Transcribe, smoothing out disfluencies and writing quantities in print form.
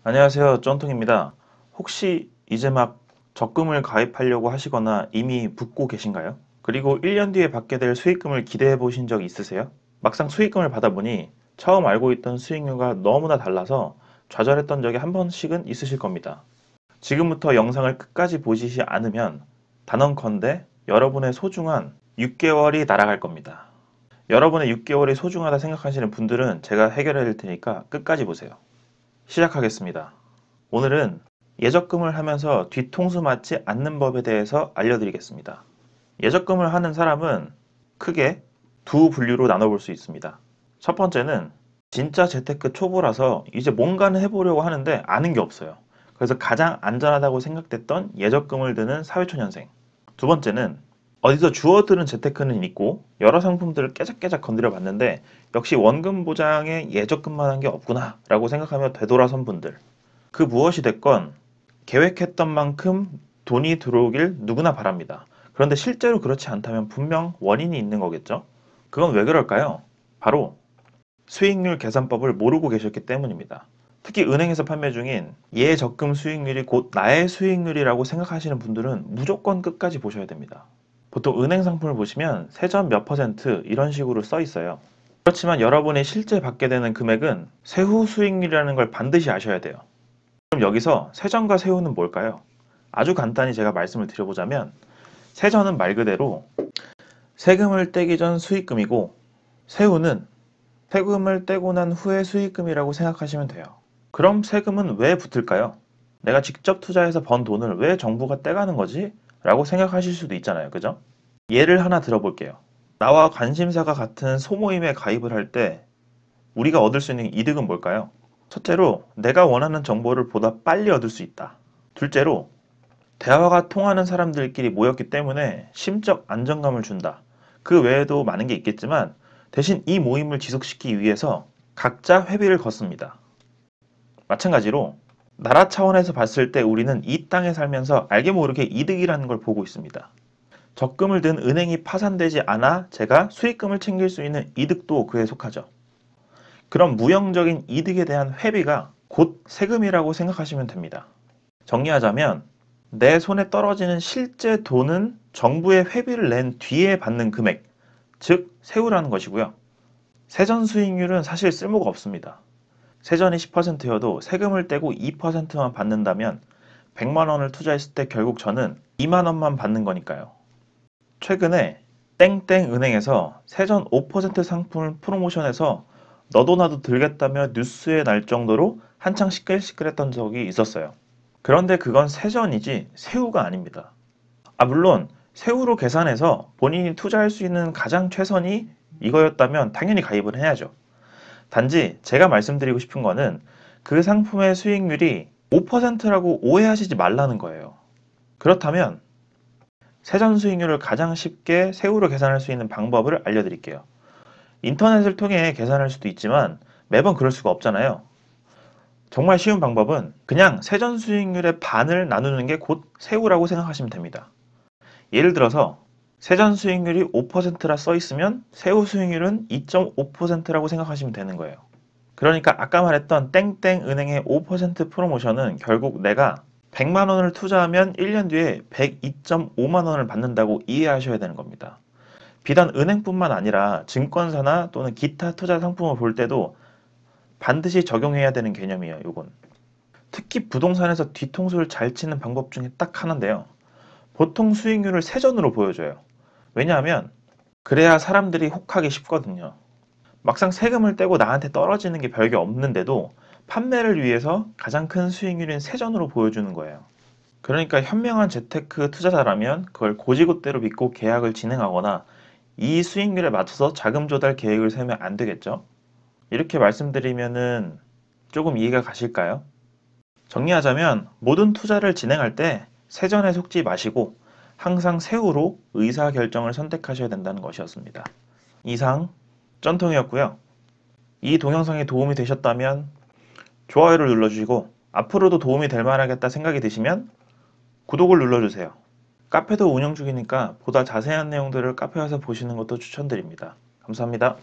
안녕하세요. 쫀통입니다. 혹시 이제 막 적금을 가입하려고 하시거나 이미 붓고 계신가요? 그리고 1년 뒤에 받게 될 수익금을 기대해 보신 적 있으세요? 막상 수익금을 받아보니 처음 알고 있던 수익률과 너무나 달라서 좌절했던 적이 한 번씩은 있으실 겁니다. 지금부터 영상을 끝까지 보시지 않으면 단언컨대 여러분의 소중한 6개월이 날아갈 겁니다. 여러분의 6개월이 소중하다 생각하시는 분들은 제가 해결해 드릴 테니까 끝까지 보세요. 시작하겠습니다. 오늘은 예적금을 하면서 뒤통수 맞지 않는 법에 대해서 알려드리겠습니다. 예적금을 하는 사람은 크게 두 분류로 나눠볼 수 있습니다. 첫 번째는 진짜 재테크 초보라서 이제 뭔가는 해보려고 하는데 아는 게 없어요. 그래서 가장 안전하다고 생각됐던 예적금을 드는 사회초년생. 두 번째는 어디서 주워들은 재테크는 있고 여러 상품들을 깨작깨작 건드려 봤는데 역시 원금 보장에 예적금만 한 게 없구나 라고 생각하며 되돌아선 분들. 그 무엇이 됐건 계획했던 만큼 돈이 들어오길 누구나 바랍니다. 그런데 실제로 그렇지 않다면 분명 원인이 있는 거겠죠? 그건 왜 그럴까요? 바로 수익률 계산법을 모르고 계셨기 때문입니다. 특히 은행에서 판매 중인 예적금 수익률이 곧 나의 수익률이라고 생각하시는 분들은 무조건 끝까지 보셔야 됩니다. 보통 은행 상품을 보시면 세전 몇 퍼센트 이런 식으로 써 있어요. 그렇지만 여러분이 실제 받게 되는 금액은 세후 수익률이라는 걸 반드시 아셔야 돼요. 그럼 여기서 세전과 세후는 뭘까요? 아주 간단히 제가 말씀을 드려보자면 세전은 말 그대로 세금을 떼기 전 수익금이고 세후는 세금을 떼고 난 후의 수익금이라고 생각하시면 돼요. 그럼 세금은 왜 붙을까요? 내가 직접 투자해서 번 돈을 왜 정부가 떼가는 거지? 라고 생각하실 수도 있잖아요. 그죠? 예를 하나 들어볼게요. 나와 관심사가 같은 소모임에 가입을 할 때 우리가 얻을 수 있는 이득은 뭘까요? 첫째로 내가 원하는 정보를 보다 빨리 얻을 수 있다. 둘째로 대화가 통하는 사람들끼리 모였기 때문에 심적 안정감을 준다. 그 외에도 많은 게 있겠지만 대신 이 모임을 지속시키기 위해서 각자 회비를 걷습니다. 마찬가지로 나라 차원에서 봤을 때 우리는 이 땅에 살면서 알게 모르게 이득이라는 걸 보고 있습니다. 적금을 든 은행이 파산되지 않아 제가 수익금을 챙길 수 있는 이득도 그에 속하죠. 그런 무형적인 이득에 대한 회비가 곧 세금이라고 생각하시면 됩니다. 정리하자면 내 손에 떨어지는 실제 돈은 정부의 회비를 낸 뒤에 받는 금액, 즉 세후라는 것이고요. 세전 수익률은 사실 쓸모가 없습니다. 세전이 10%여도 세금을 떼고 2%만 받는다면 100만 원을 투자했을 때 결국 저는 2만 원만 받는 거니까요. 최근에 땡땡 은행에서 세전 5% 상품을 프로모션해서 너도 나도 들겠다며 뉴스에 날 정도로 한창 시끌시끌했던 적이 있었어요. 그런데 그건 세전이지 세후가 아닙니다. 물론 세후로 계산해서 본인이 투자할 수 있는 가장 최선이 이거였다면 당연히 가입을 해야죠. 단지 제가 말씀드리고 싶은 거는 그 상품의 수익률이 5%라고 오해하시지 말라는 거예요. 그렇다면 세전 수익률을 가장 쉽게 세후로 계산할 수 있는 방법을 알려드릴게요. 인터넷을 통해 계산할 수도 있지만 매번 그럴 수가 없잖아요. 정말 쉬운 방법은 그냥 세전 수익률의 반을 나누는 게 곧 세후라고 생각하시면 됩니다. 예를 들어서 세전 수익률이 5%라 써 있으면 세후 수익률은 2.5%라고 생각하시면 되는 거예요. 그러니까 아까 말했던 땡땡 은행의 5% 프로모션은 결국 내가 100만 원을 투자하면 1년 뒤에 102.5만 원을 받는다고 이해하셔야 되는 겁니다. 비단 은행뿐만 아니라 증권사나 또는 기타 투자 상품을 볼 때도 반드시 적용해야 되는 개념이에요, 이건. 특히 부동산에서 뒤통수를 잘 치는 방법 중에 딱 하나인데요. 보통 수익률을 세전으로 보여줘요. 왜냐하면 그래야 사람들이 혹하기 쉽거든요. 막상 세금을 떼고 나한테 떨어지는 게 별게 없는데도 판매를 위해서 가장 큰 수익률인 세전으로 보여주는 거예요. 그러니까 현명한 재테크 투자자라면 그걸 고지곳대로 믿고 계약을 진행하거나 이 수익률에 맞춰서 자금 조달 계획을 세우면 안 되겠죠? 이렇게 말씀드리면은 조금 이해가 가실까요? 정리하자면 모든 투자를 진행할 때 세전에 속지 마시고 항상 세후로 의사결정을 선택하셔야 된다는 것이었습니다. 이상 쩐통이었고요. 이 동영상이 도움이 되셨다면 좋아요를 눌러주시고 앞으로도 도움이 될 만하겠다 생각이 드시면 구독을 눌러주세요. 카페도 운영 중이니까 보다 자세한 내용들을 카페 와서 보시는 것도 추천드립니다. 감사합니다.